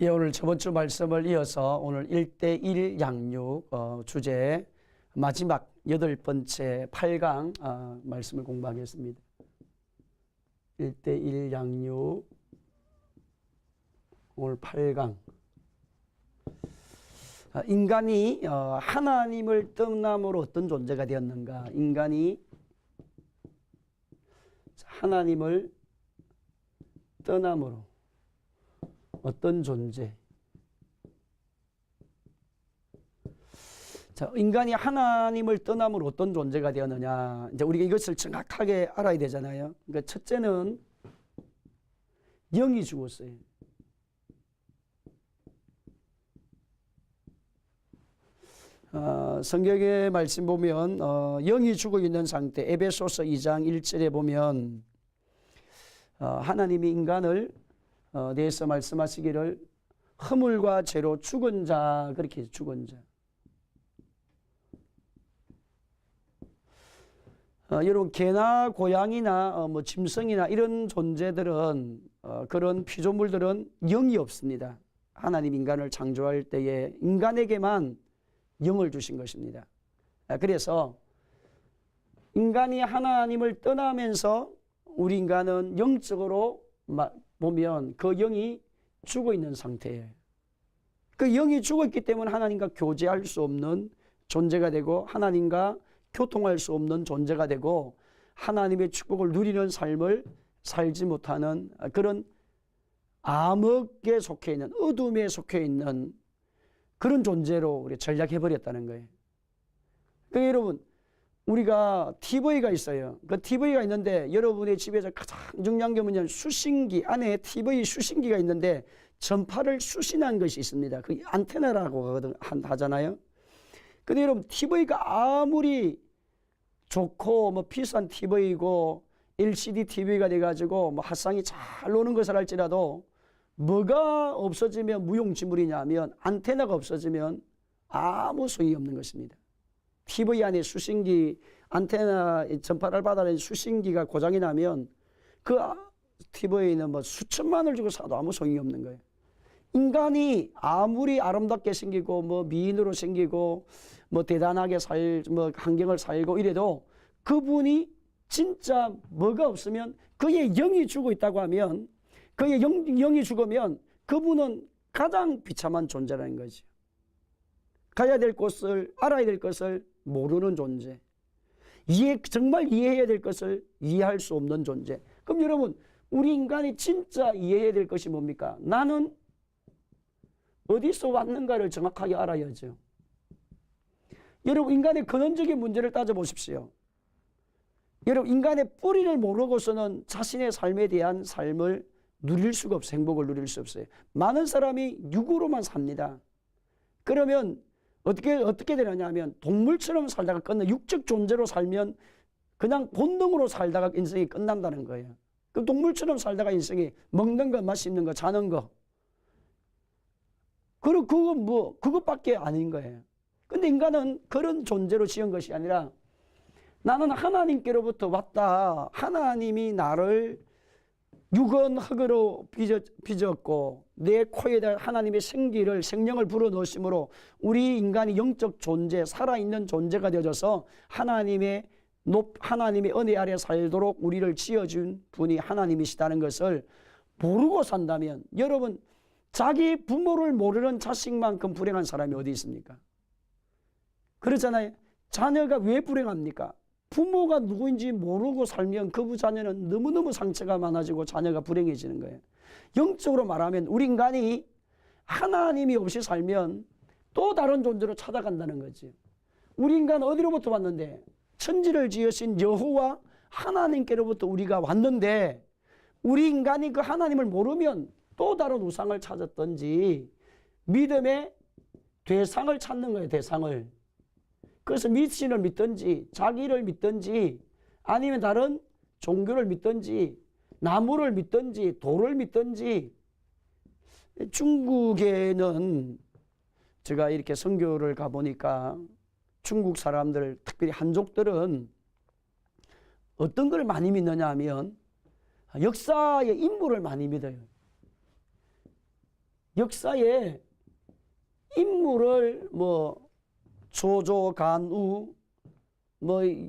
예, 오늘 저번 주 말씀을 이어서 오늘 1대1 양육 주제 마지막 8번째 8강 말씀을 공부하겠습니다. 1대1 양육 오늘 8강. 인간이 하나님을 떠남으로 어떤 존재가 되었는가? 인간이 하나님을 떠남으로 어떤 존재? 자, 인간이 하나님을 떠남으로 어떤 존재가 되었느냐? 이제 우리가 이것을 정확하게 알아야 되잖아요. 그러니까 첫째는 영이 죽었어요. 성경의 말씀 보면 영이 죽어 있는 상태, 에베소서 2장 1절에 보면 하나님이 인간을 대해서 말씀하시기를 허물과 죄로 죽은 자, 그렇게 죽은 자. 여러분, 개나 고양이나 짐승이나 이런 존재들은 그런 피조물들은 영이 없습니다. 하나님 인간을 창조할 때에 인간에게만 영을 주신 것입니다. 그래서 인간이 하나님을 떠나면서 우리 인간은 영적으로 보면 그 영이 죽어 있는 상태예요. 그 영이 죽어 있기 때문에 하나님과 교제할 수 없는 존재가 되고 하나님과 교통할 수 없는 존재가 되고 하나님의 축복을 누리는 삶을 살지 못하는 그런 암흑에 속해 있는, 어둠에 속해 있는 그런 존재로 우리 전락해버렸다는 거예요. 그러니까 여러분, 우리가 TV가 있어요. 그 TV가 있는데 여러분의 집에서 가장 중요한 게 뭐냐면 수신기, 안에 TV 수신기가 있는데 전파를 수신한 것이 있습니다. 그 안테나라고 하잖아요. 근데 여러분, TV가 아무리 좋고 비싼 TV고 LCD TV가 돼가지고 화상이 잘 노는 것을 할지라도 뭐가 없어지면 무용지물이냐면 안테나가 없어지면 아무 소용이 없는 것입니다. TV 안에 수신기, 안테나 전파를 받아내는 수신기가 고장이 나면 그 TV는 수천만 원을 주고 사도 아무 소용이 없는 거예요. 인간이 아무리 아름답게 생기고 미인으로 생기고 대단하게 환경을 살고 이래도 그분이 진짜 뭐가 없으면 그의 영이 죽어 있다고 하면 그의 영이 죽으면 그분은 가장 비참한 존재라는 거죠. 가야 될 곳을, 알아야 될 것을 모르는 존재. 정말 이해해야 될 것을 이해할 수 없는 존재. 그럼 여러분, 우리 인간이 진짜 이해해야 될 것이 뭡니까? 나는 어디서 왔는가를 정확하게 알아야죠. 여러분, 인간의 근원적인 문제를 따져보십시오. 여러분, 인간의 뿌리를 모르고서는 자신의 삶에 대한 삶을 누릴 수가 없어요. 행복을 누릴 수 없어요. 많은 사람이 육으로만 삽니다. 그러면 어떻게 되느냐 하면 동물처럼 살다가 육적 존재로 살면 그냥 본능으로 살다가 인생이 끝난다는 거예요. 그 동물처럼 살다가 인생이 먹는 거, 마시는 거, 자는 거. 그리고 그것밖에 아닌 거예요. 근데 인간은 그런 존재로 지은 것이 아니라 나는 하나님께로부터 왔다. 하나님이 나를 육은 흙으로 빚었고 내 코에다 하나님의 생명을 불어넣으심으로 우리 인간이 영적 존재, 살아있는 존재가 되어져서 하나님의 은혜 아래 살도록 우리를 지어준 분이 하나님이시다는 것을 모르고 산다면 여러분, 자기 부모를 모르는 자식만큼 불행한 사람이 어디 있습니까? 그렇잖아요. 자녀가 왜 불행합니까? 부모가 누구인지 모르고 살면 그 자녀는 너무너무 상처가 많아지고 자녀가 불행해지는 거예요. 영적으로 말하면 우리 인간이 하나님이 없이 살면 또 다른 존재로 찾아간다는 거지. 우리 인간 어디로부터 왔는데? 천지를 지으신 여호와 하나님께로부터 우리가 왔는데 우리 인간이 그 하나님을 모르면 또 다른 우상을 찾았든지 믿음의 대상을 찾는 거예요. 대상을. 그래서 미신을 믿든지 자기를 믿든지 아니면 다른 종교를 믿든지 나무를 믿든지 돌을 믿든지. 중국에는 제가 이렇게 선교를 가보니까 중국 사람들, 특별히 한족들은 어떤 걸 많이 믿느냐 하면 역사의 인물을 많이 믿어요. 역사의 인물을 뭐 조조간우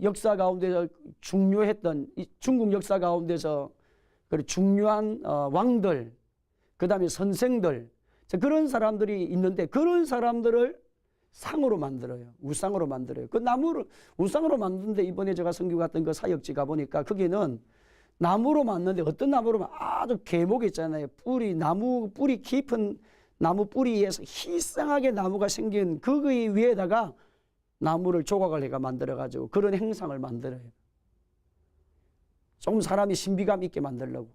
역사 가운데서 중요했던 중국 역사 가운데서 중요한 왕들, 그 다음에 선생들, 그런 사람들이 있는데 그런 사람들을 상으로 만들어요. 우상으로 만들어요. 그 나무를 우상으로 만드는데 이번에 제가 성교 갔던 그 사역지 가보니까 거기는 나무로 만드는데 어떤 나무로 아주 계목 있잖아요. 나무 뿌리 깊은 나무 뿌리에서 희생하게 나무가 생긴 그 위에다가 나무를 조각을 해가 만들어가지고 그런 행상을 만들어요. 좀 사람이 신비감 있게 만들려고.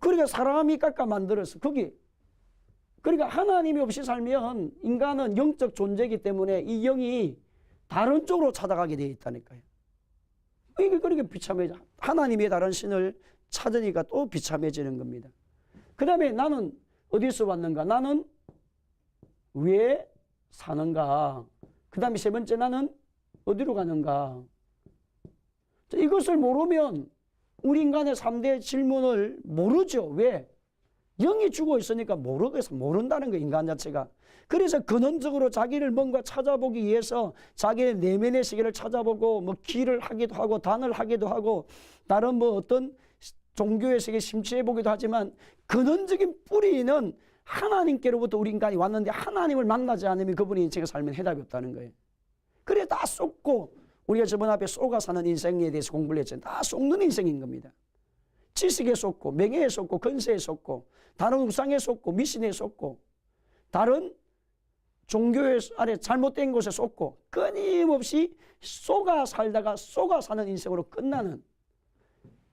그러니까 사람이 깎아 만들어서 그러니까 하나님이 없이 살면 인간은 영적 존재이기 때문에 이 영이 다른 쪽으로 찾아가게 되어 있다니까요. 이게 그렇게 비참해져. 하나님의 다른 신을 찾으니까 또 비참해지는 겁니다. 그 다음에 나는 어디서 왔는가? 나는 왜 사는가? 그 다음에 세 번째 나는 어디로 가는가? 이것을 모르면 우리 인간의 3대 질문을 모르죠. 왜? 영이 죽어 있으니까 모른다는 거예요. 인간 자체가. 그래서 근원적으로 자기를 뭔가 찾아보기 위해서 자기의 내면의 세계를 찾아보고 뭐 기를 하기도 하고 단을 하기도 하고 다른 뭐 어떤 종교의 세계 심취해 보기도 하지만 근원적인 뿌리는 하나님께로부터 우리 인간이 왔는데 하나님을 만나지 않으면 그분의 인생에 살면 해답이 없다는 거예요. 그래 다 쏟고 우리가 저번 앞에 쏘가 사는 인생에 대해서 공부를 했잖아요. 다 쏟는 인생인 겁니다. 지식에 쏟고 명예에 쏟고 건세에 쏟고 다른 우상에 쏟고 미신에 쏟고 다른 종교의 아래 잘못된 곳에 쏟고 끊임없이 쏘가 살다가 쏘가 사는 인생으로 끝나는.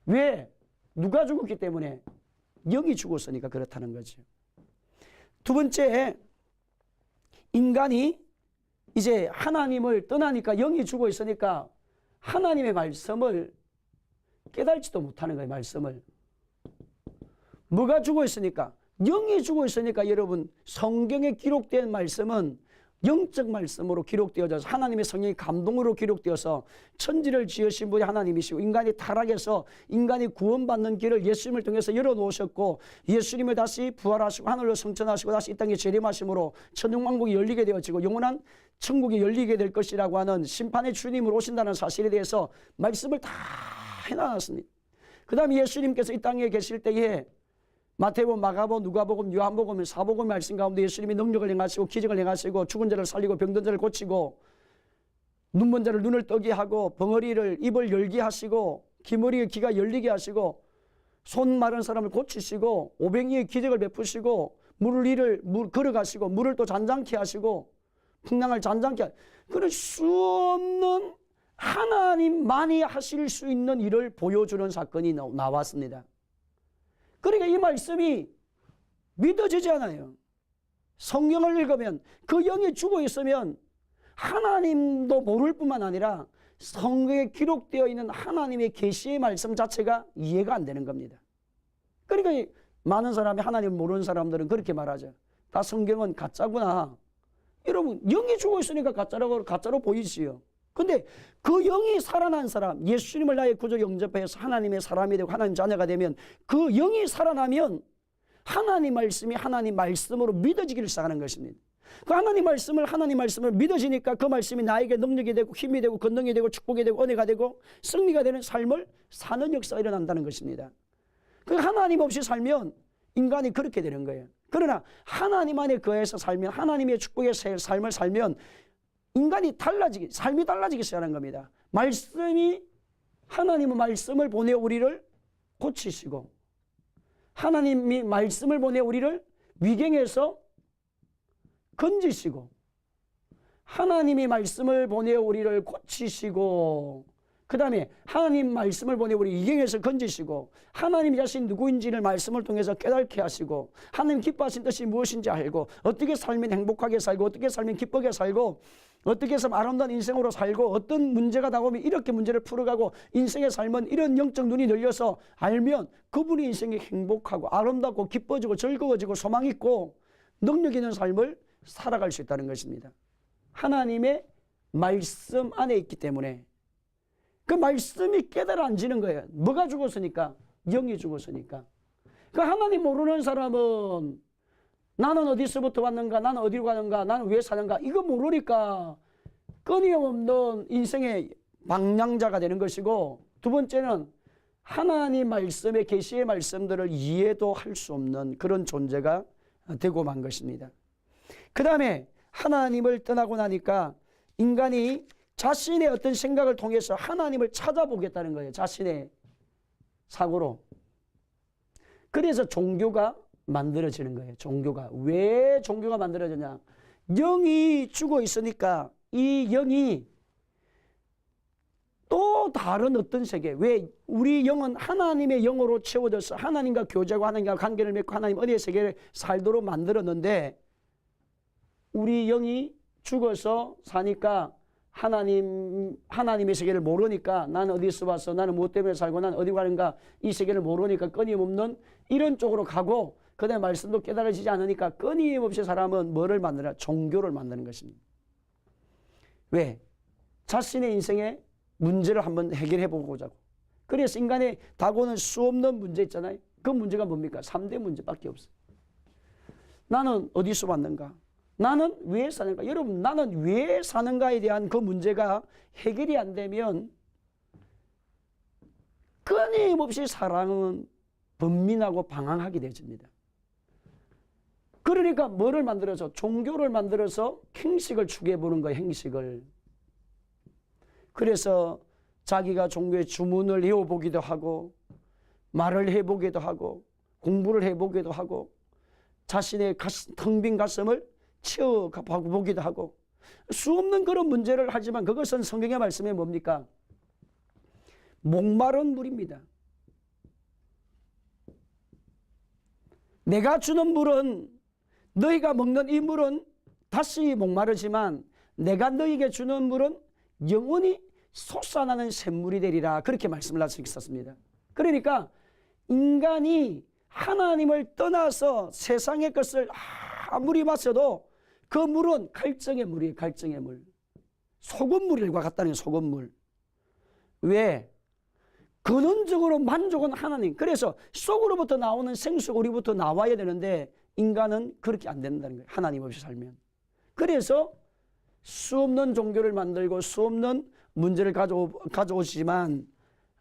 왜? 누가 죽었기 때문에? 영이 죽었으니까 그렇다는 거죠. 두 번째, 인간이 이제 하나님을 떠나니까 영이 죽어 있으니까 하나님의 말씀을 깨달지도 못하는 거예요. 말씀을. 뭐가 죽어 있으니까? 영이 죽어 있으니까 여러분 성경에 기록된 말씀은 영적 말씀으로 기록되어져서 하나님의 성령의 감동으로 기록되어서 천지를 지으신 분이 하나님이시고 인간이 타락해서 인간이 구원받는 길을 예수님을 통해서 열어놓으셨고 예수님을 다시 부활하시고 하늘로 승천하시고 다시 이 땅에 재림하심으로 천국만국이 열리게 되어지고 영원한 천국이 열리게 될 것이라고 하는 심판의 주님으로 오신다는 사실에 대해서 말씀을 다 해놨습니다. 그 다음에 예수님께서 이 땅에 계실 때에 마태복음, 마가복음, 누가복음, 요한복음, 사복음 말씀 가운데 예수님이 능력을 행하시고 기적을 행하시고 죽은 자를 살리고 병든 자를 고치고 눈먼 자를 눈을 뜨게 하고 벙어리를 입을 열게 하시고 기머리의 귀가 열리게 하시고 손 마른 사람을 고치시고 오병이의 기적을 베푸시고 물을 걸어가시고 물을 또 잔잔케 하시고 풍랑을 잔잔케 하시고 그런 수 없는 하나님만이 하실 수 있는 일을 보여주는 사건이 나왔습니다. 그러니까 이 말씀이 믿어지지 않아요. 성경을 읽으면 그 영이 죽어 있으면 하나님도 모를 뿐만 아니라 성경에 기록되어 있는 하나님의 계시의 말씀 자체가 이해가 안 되는 겁니다. 그러니까 많은 사람이 하나님을 모르는 사람들은 그렇게 말하죠. 다 성경은 가짜구나. 여러분 영이 죽어 있으니까 가짜로 보이지요. 근데 그 영이 살아난 사람, 예수님을 나의 구주 영접해서 하나님의 사람이 되고 하나님 자녀가 되면 그 영이 살아나면 하나님 말씀이 하나님 말씀으로 믿어지기를 시작하는 것입니다. 그 하나님 말씀을 믿어지니까 그 말씀이 나에게 능력이 되고 힘이 되고 권능이 되고 축복이 되고 은혜가 되고 승리가 되는 삶을 사는 역사가 일어난다는 것입니다. 그 하나님 없이 살면 인간이 그렇게 되는 거예요. 그러나 하나님 안에 거해서 살면 하나님의 축복의 삶을 살면 인간이 삶이 달라지기 시작하는 겁니다. 하나님의 말씀을 보내 우리를 고치시고 하나님이 말씀을 보내 우리를 위경에서 건지시고 하나님이 말씀을 보내 우리를 고치시고 그 다음에 하나님 말씀을 보내 우리 위경에서 건지시고 하나님 자신 누구인지를 말씀을 통해서 깨닫게 하시고 하나님 기뻐하신 뜻이 무엇인지 알고 어떻게 살면 행복하게 살고 어떻게 살면 기쁘게 살고 어떻게 해서 아름다운 인생으로 살고 어떤 문제가 다가오면 이렇게 문제를 풀어가고 인생의 삶은 이런 영적 눈이 열려서 알면 그분의 인생이 행복하고 아름답고 기뻐지고 즐거워지고 소망 있고 능력 있는 삶을 살아갈 수 있다는 것입니다. 하나님의 말씀 안에 있기 때문에 그 말씀이 깨달아지는 거예요. 뭐가 죽었으니까? 영이 죽었으니까. 그 하나님 모르는 사람은 나는 어디서부터 왔는가? 나는 어디로 가는가? 나는 왜 사는가? 이거 모르니까 끊임없는 인생의 방랑자가 되는 것이고, 두 번째는 하나님 말씀의 계시의 말씀들을 이해도 할 수 없는 그런 존재가 되고 만 것입니다. 그 다음에 하나님을 떠나고 나니까 인간이 자신의 어떤 생각을 통해서 하나님을 찾아보겠다는 거예요. 자신의 사고로. 그래서 종교가 만들어지는 거예요. 종교가. 왜 종교가 만들어졌냐? 영이 죽어 있으니까 이 영이 또 다른 어떤 세계, 왜 우리 영은 하나님의 영으로 채워져서 하나님과 교제하고 하나님과 관계를 맺고 하나님 은혜의 세계를 살도록 만들었는데, 우리 영이 죽어서 사니까 하나님의 세계를 모르니까, 나는 어디서 왔어, 나는 무엇 때문에 살고 난 어디 가는가, 이 세계를 모르니까 끊임없는 이런 쪽으로 가고, 그 다음에 말씀도 깨달아지지 않으니까 끊임없이 사람은 뭐를 만드나? 종교를 만드는 것입니다. 왜? 자신의 인생에 문제를 한번 해결해 보고자 하고. 그래서 인간의 다고는 수없는 문제 있잖아요. 그 문제가 뭡니까? 3대 문제밖에 없어요. 나는 어디서 왔는가? 나는 왜 사는가? 여러분, 나는 왜 사는가에 대한 그 문제가 해결이 안 되면 끊임없이 사랑은 번민하고 방황하게 되어집니다. 그러니까 뭐를 만들어서? 종교를 만들어서 행식을 추구해 보는 거예요. 행식을. 그래서 자기가 종교의 주문을 외워보기도 하고, 말을 해보기도 하고, 공부를 해보기도 하고, 자신의 텅 빈 가슴을 채워보기도 하고, 수없는 그런 문제를 하지만 그것은 성경의 말씀에 뭡니까? 목마른 물입니다. 내가 주는 물은, 너희가 먹는 이 물은 다시 목마르지만 내가 너희에게 주는 물은 영원히 솟아나는 샘물이 되리라. 그렇게 말씀을 할 수 있었습니다. 그러니까 인간이 하나님을 떠나서 세상의 것을 아무리 마셔도 그 물은 갈증의 물이에요. 갈증의 물. 소금물과 같다는 소금물. 왜? 근원적으로 만족은 하나님. 그래서 속으로부터 나오는 생수가 우리부터 나와야 되는데 인간은 그렇게 안 된다는 거예요. 하나님 없이 살면. 그래서 수없는 종교를 만들고 수없는 문제를 가져오시지만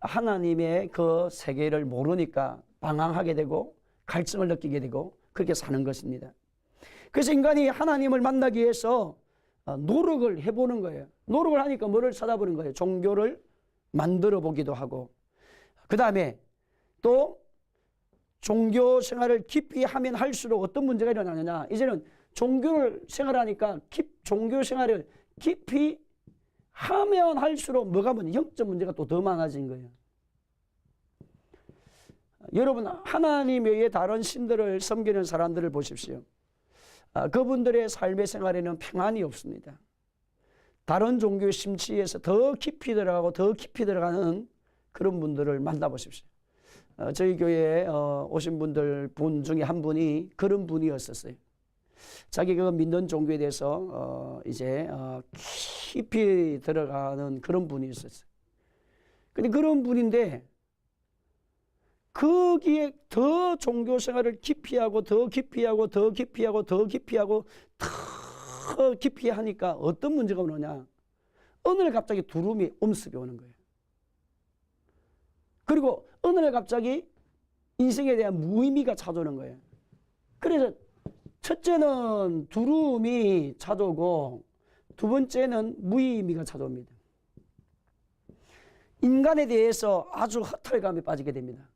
하나님의 그 세계를 모르니까 방황하게 되고 갈증을 느끼게 되고 그렇게 사는 것입니다. 그래서 인간이 하나님을 만나기 위해서 노력을 해보는 거예요. 노력을 하니까 뭐를 찾아보는 거예요? 종교를 만들어 보기도 하고, 그 다음에 또 종교 생활을 깊이 하면 할수록 어떤 문제가 일어나느냐? 이제는 종교 생활하니까 종교 생활을 깊이 하면 할수록 뭐가 문제? 영적 문제가 또 더 많아진 거예요. 여러분, 하나님 외에 다른 신들을 섬기는 사람들을 보십시오. 그분들의 삶의 생활에는 평안이 없습니다. 다른 종교의 심취에서 더 깊이 들어가고 더 깊이 들어가는 그런 분들을 만나보십시오. 저희 교회에 오신 분 중에 한 분이 그런 분이었었어요. 자기가 믿는 종교에 대해서 이제 깊이 들어가는 그런 분이 있었어요. 근데 그런 분인데 거기에 더 종교 생활을 깊이 하고 더 깊이 하고 더 깊이 하고 더 깊이 하고 더 깊이 하니까 어떤 문제가 오느냐? 어느 날 갑자기 두려움이 엄습이 오는 거예요. 그리고 어느 날 갑자기 인생에 대한 무의미가 찾아오는 거예요. 그래서 첫째는 두려움이 찾아오고 두 번째는 무의미가 찾아옵니다. 인간에 대해서 아주 허탈감에 빠지게 됩니다.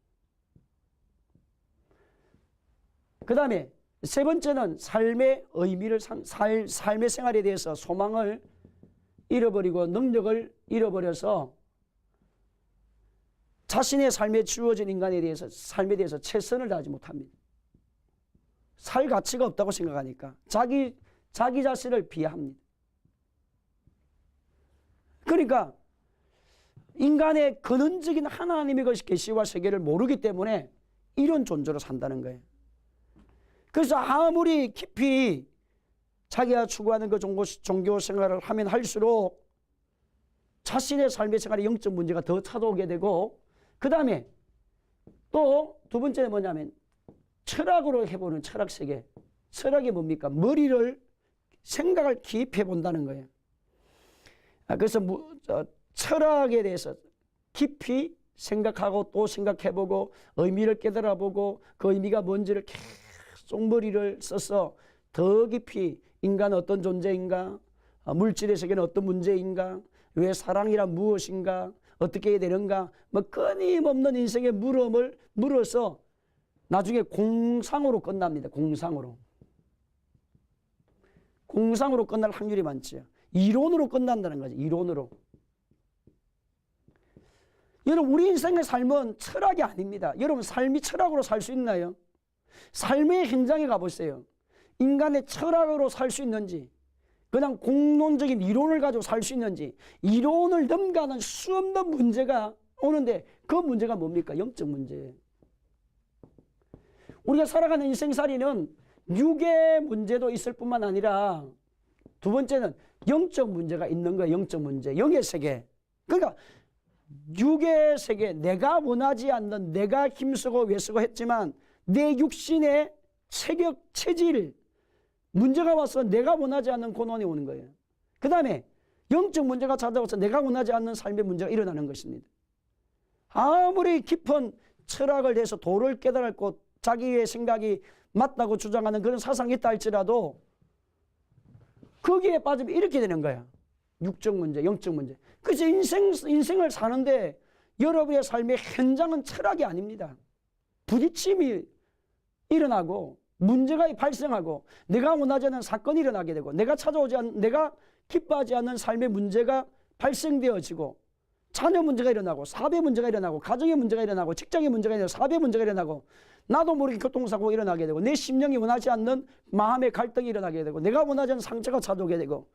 그 다음에 세 번째는 삶의 의미를, 삶의 생활에 대해서 소망을 잃어버리고 능력을 잃어버려서 자신의 삶에 주어진 삶에 대해서 최선을 다하지 못합니다. 살 가치가 없다고 생각하니까 자기 자신을 비하합니다. 그러니까 인간의 근원적인 하나님의 계시와 세계를 모르기 때문에 이런 존재로 산다는 거예요. 그래서 아무리 깊이 자기가 추구하는 그 종교 생활을 하면 할수록 자신의 삶의 생활에 영적 문제가 더 찾아오게 되고, 그 다음에 또 두 번째는 뭐냐면 철학으로 해보는 철학 세계. 철학이 뭡니까? 머리를 생각을 깊이 본다는 거예요. 그래서 철학에 대해서 깊이 생각하고 또 생각해보고 의미를 깨달아보고 그 의미가 뭔지를 계속 머리를 써서 더 깊이 인간은 어떤 존재인가, 물질의 세계는 어떤 문제인가, 왜 사랑이란 무엇인가, 어떻게 해야 되는가, 뭐 끊임없는 인생의 물음을 물어서 나중에 공상으로 끝납니다. 공상으로 끝날 확률이 많죠. 이론으로 끝난다는 거죠. 이론으로. 여러분, 우리 인생의 삶은 철학이 아닙니다. 여러분, 삶이 철학으로 살 수 있나요? 삶의 현장에 가보세요. 인간의 철학으로 살 수 있는지, 그냥 공론적인 이론을 가지고 살 수 있는지, 이론을 넘가는 수없는 문제가 오는데 그 문제가 뭡니까? 영적 문제예요. 우리가 살아가는 인생살이는 육의 문제도 있을 뿐만 아니라 두 번째는 영적 문제가 있는 거예요. 영적 문제, 영의 세계. 그러니까 육의 세계, 내가 원하지 않는, 내가 힘쓰고 외쓰고 했지만 내 육신의 체격, 체질, 문제가 와서 내가 원하지 않는 고난이 오는 거예요. 그 다음에 영적 문제가 찾아와서 내가 원하지 않는 삶의 문제가 일어나는 것입니다. 아무리 깊은 철학을 해서 도를 깨달았고 자기의 생각이 맞다고 주장하는 그런 사상이 있다 할지라도 거기에 빠지면 이렇게 되는 거야. 육적 문제, 영적 문제. 그래서 인생을 사는데 여러분의 삶의 현장은 철학이 아닙니다. 부딪힘이 일어나고 문제가 발생하고 내가 원하지 않는 사건이 일어나게 되고 내가 내가 기뻐하지 않는 삶의 문제가 발생되어지고 자녀 문제가 일어나고 사회 문제가 일어나고 가정의 문제가 일어나고 직장의 문제가 일어나고 사회 문제가 일어나고 나도 모르게 교통사고가 일어나게 되고 내 심령이 원하지 않는 마음의 갈등이 일어나게 되고 내가 원하지 않는 상처가 찾아오게 되고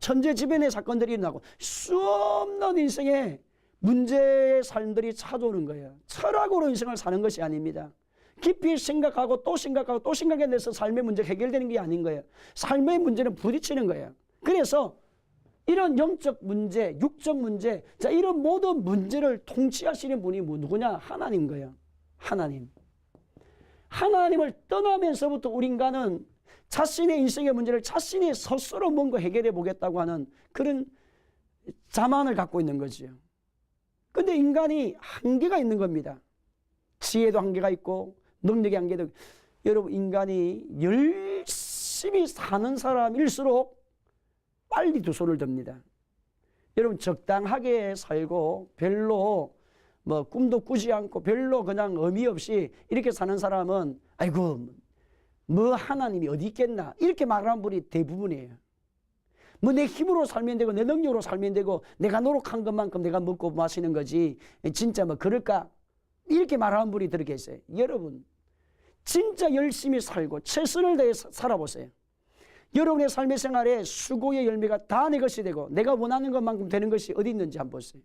천재지변의 사건들이 일어나고 수없는 인생의 문제의 삶들이 찾아오는 거예요. 철학으로 인생을 사는 것이 아닙니다. 깊이 생각하고 또 생각하고 또 생각해내서 삶의 문제가 해결되는 게 아닌 거예요. 삶의 문제는 부딪히는 거예요. 그래서 이런 영적 문제, 육적 문제, 자, 이런 모든 문제를 통치하시는 분이 누구냐? 하나님 거예요. 하나님. 하나님을 떠나면서부터 우리 인간은 자신의 인생의 문제를 자신이 스스로 뭔가 해결해 보겠다고 하는 그런 자만을 갖고 있는 거죠. 근데 인간이 한계가 있는 겁니다. 지혜도 한계가 있고 능력의 한계도 있고. 여러분, 인간이 열심히 사는 사람일수록 빨리 두 손을 듭니다. 여러분, 적당하게 살고 별로 뭐 꿈도 꾸지 않고 별로 그냥 의미 없이 이렇게 사는 사람은 아이고 뭐 하나님이 어디 있겠나 이렇게 말하는 분이 대부분이에요. 뭐 내 힘으로 살면 되고 내 능력으로 살면 되고 내가 노력한 것만큼 내가 먹고 마시는 거지 진짜 뭐 그럴까 이렇게 말하는 분이 들어 계세요. 여러분, 진짜 열심히 살고 최선을 다해 살아보세요. 여러분의 삶의 생활에 수고의 열매가 다 내 것이 되고 내가 원하는 것만큼 되는 것이 어디 있는지 한번 보세요.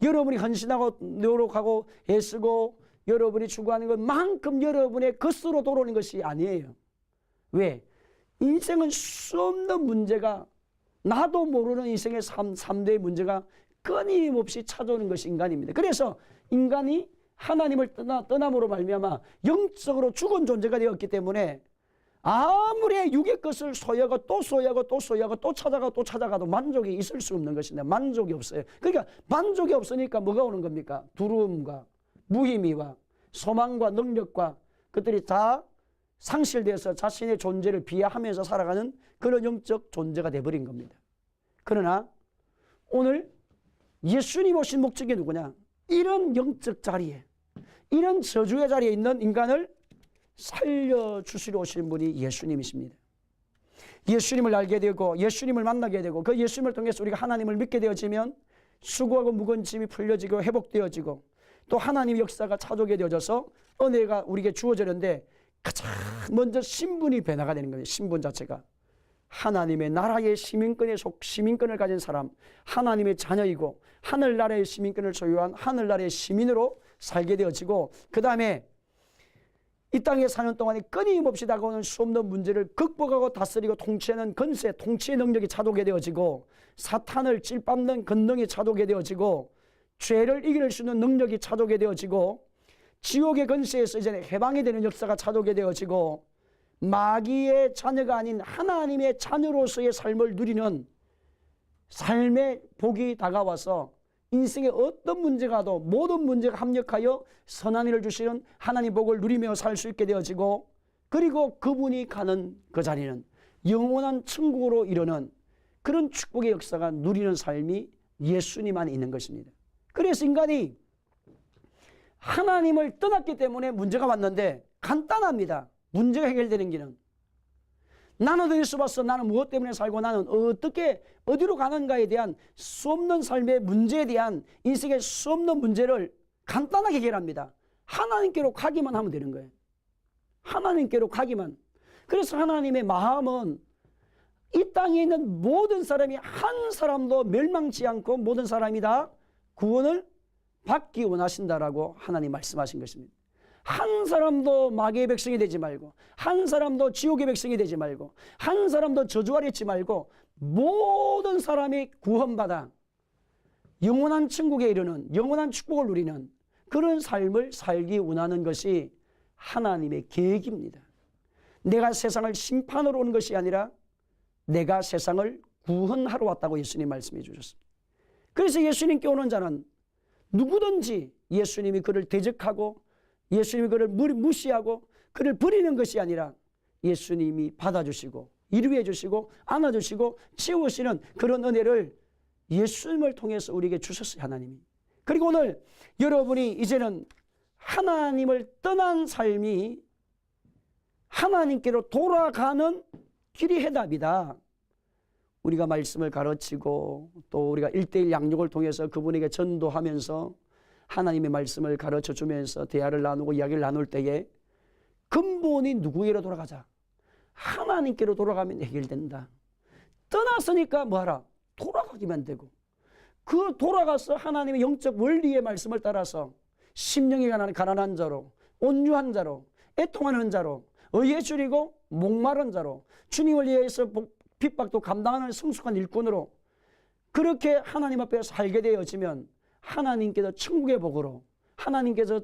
여러분이 헌신하고 노력하고 애쓰고 여러분이 추구하는 것만큼 여러분의 것으로 돌아오는 것이 아니에요. 왜? 인생은 수없는 문제가 나도 모르는 인생의 3대의 문제가 끊임없이 찾아오는 것이 인간입니다. 그래서 인간이 하나님을 떠남으로 말미암아 영적으로 죽은 존재가 되었기 때문에 아무리 육의 것을 소유하고 또 소유하고 또 소유하고 또 찾아가도 만족이 있을 수 없는 것인데 만족이 없어요. 그러니까 만족이 없으니까 뭐가 오는 겁니까? 두려움과 무의미와 소망과 능력과 그것들이 다 상실되어서 자신의 존재를 비하하면서 살아가는 그런 영적 존재가 되어버린 겁니다. 그러나 오늘 예수님 오신 목적이 누구냐? 이런 영적 자리에, 이런 저주의 자리에 있는 인간을 살려주시러 오신 분이 예수님이십니다. 예수님을 알게 되고 예수님을 만나게 되고 그 예수님을 통해서 우리가 하나님을 믿게 되어지면 수고하고 무거운 짐이 풀려지고 회복되어지고 또 하나님의 역사가 찾아오게 되어져서 은혜가 우리에게 주어지는데 가장 먼저 신분이 변화가 되는 거예요. 신분 자체가 하나님의 나라의 시민권을 가진 사람, 하나님의 자녀이고 하늘나라의 시민권을 소유한 하늘나라의 시민으로 살게 되어지고 그 다음에 이 땅에 사는 동안에 끊임없이 다가오는 수없는 문제를 극복하고 다스리고 통치하는 건세, 통치의 능력이 차도게 되어지고 사탄을 찔밟는 권능이 차도게 되어지고 죄를 이길 수 있는 능력이 차도게 되어지고 지옥의 건세에서 이제 해방이 되는 역사가 차도게 되어지고 마귀의 자녀가 아닌 하나님의 자녀로서의 삶을 누리는 삶의 복이 다가와서 인생에 어떤 문제가 와도 모든 문제가 합력하여 선한 일을 주시는 하나님 복을 누리며 살 수 있게 되어지고 그리고 그분이 가는 그 자리는 영원한 천국으로 이르는 그런 축복의 역사가 누리는 삶이 예수님 안에 있는 것입니다. 그래서 인간이 하나님을 떠났기 때문에 문제가 왔는데 간단합니다. 문제가 해결되는 길은 나는 어디서 왔어? 나는 무엇 때문에 살고 나는 어떻게 어디로 가는가에 대한 수없는 삶의 문제에 대한 인생의 수없는 문제를 간단하게 해결합니다. 하나님께로 가기만 하면 되는 거예요. 하나님께로 가기만. 그래서 하나님의 마음은 이 땅에 있는 모든 사람이 한 사람도 멸망치 않고 모든 사람이 다 구원을 받기 원하신다라고 하나님 말씀하신 것입니다. 한 사람도 마귀의 백성이 되지 말고 한 사람도 지옥의 백성이 되지 말고 한 사람도 저주 아래 있지 말고 모든 사람이 구원받아 영원한 천국에 이르는 영원한 축복을 누리는 그런 삶을 살기 원하는 것이 하나님의 계획입니다. 내가 세상을 심판하러 온 것이 아니라 내가 세상을 구원하러 왔다고 예수님 말씀해 주셨습니다. 그래서 예수님께 오는 자는 누구든지 예수님이 그를 대적하고 예수님이 그를 무시하고 그를 버리는 것이 아니라 예수님이 받아주시고 위로해 주시고 안아주시고 채우시는 그런 은혜를 예수님을 통해서 우리에게 주셨어요. 하나님이. 그리고 오늘 여러분이 이제는 하나님을 떠난 삶이 하나님께로 돌아가는 길이 해답이다. 우리가 말씀을 가르치고 또 우리가 1:1 양육을 통해서 그분에게 전도하면서 하나님의 말씀을 가르쳐 주면서 대화를 나누고 이야기를 나눌 때에 근본이 누구에게로 돌아가자. 하나님께로 돌아가면 해결된다. 떠났으니까 뭐하라? 돌아가기만 되고 그 돌아가서 하나님의 영적 원리의 말씀을 따라서 심령이 가난한 자로 온유한 자로 애통하는 자로 의에 줄이고 목마른 자로 주님을 위해서 핍박도 감당하는 성숙한 일꾼으로 그렇게 하나님 앞에 살게 되어지면 하나님께서 천국의 복으로 하나님께서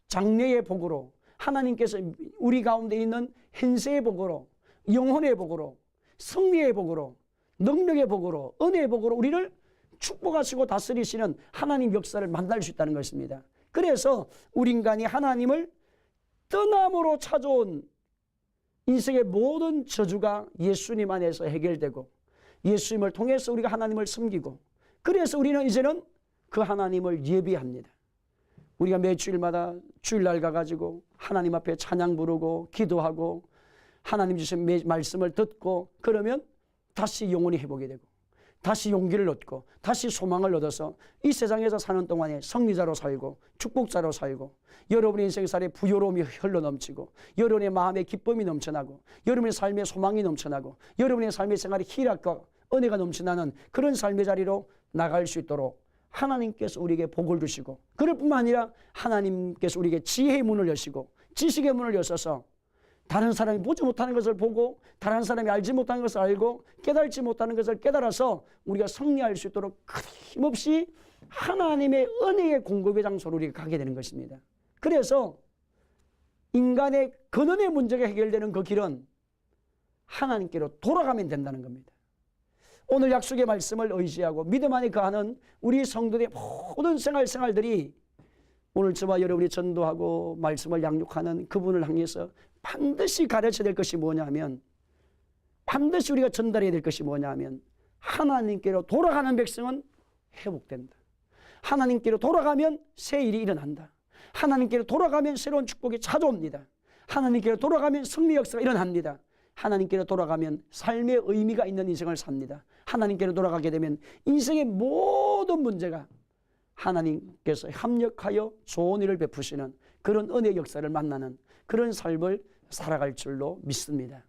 장래의 복으로 하나님께서 우리 가운데 있는 현세의 복으로 영혼의 복으로 승리의 복으로 능력의 복으로 은혜의 복으로 우리를 축복하시고 다스리시는 하나님 역사를 만날 수 있다는 것입니다. 그래서 우리 인간이 하나님을 떠남으로 찾아온 인생의 모든 저주가 예수님 안에서 해결되고 예수님을 통해서 우리가 하나님을 섬기고 그래서 우리는 이제는 그 하나님을 예비합니다. 우리가 매주일마다 주일날 가가지고 하나님 앞에 찬양 부르고 기도하고 하나님 주신 말씀을 듣고 그러면 다시 영혼이 회복이 되고 다시 용기를 얻고 다시 소망을 얻어서 이 세상에서 사는 동안에 승리자로 살고 축복자로 살고 여러분의 인생살에 부요로움이 흘러넘치고 여러분의 마음에 기쁨이 넘쳐나고 여러분의 삶에 소망이 넘쳐나고 여러분의 삶의 생활에 희락과 은혜가 넘쳐나는 그런 삶의 자리로 나갈 수 있도록 하나님께서 우리에게 복을 주시고 그럴 뿐만 아니라 하나님께서 우리에게 지혜의 문을 여시고 지식의 문을 여셔서 다른 사람이 보지 못하는 것을 보고 다른 사람이 알지 못하는 것을 알고 깨달지 못하는 것을 깨달아서 우리가 승리할 수 있도록 끊임없이 하나님의 은혜의 공급의 장소로 우리가 가게 되는 것입니다. 그래서 인간의 근원의 문제가 해결되는 그 길은 하나님께로 돌아가면 된다는 겁니다. 오늘 약속의 말씀을 의지하고 믿음 안에 거하는 우리 성도들의 모든 생활들이 오늘 저와 여러분이 전도하고 말씀을 양육하는 그분을 향해서 반드시 가르쳐야 될 것이 뭐냐면 반드시 우리가 전달해야 될 것이 뭐냐면 하나님께로 돌아가는 백성은 회복된다. 하나님께로 돌아가면 새 일이 일어난다. 하나님께로 돌아가면 새로운 축복이 찾아옵니다. 하나님께로 돌아가면 승리 역사가 일어납니다. 하나님께로 돌아가면 삶의 의미가 있는 인생을 삽니다. 하나님께로 돌아가게 되면 인생의 모든 문제가 하나님께서 협력하여 좋은 일을 베푸시는 그런 은혜 역사를 만나는 그런 삶을 살아갈 줄로 믿습니다.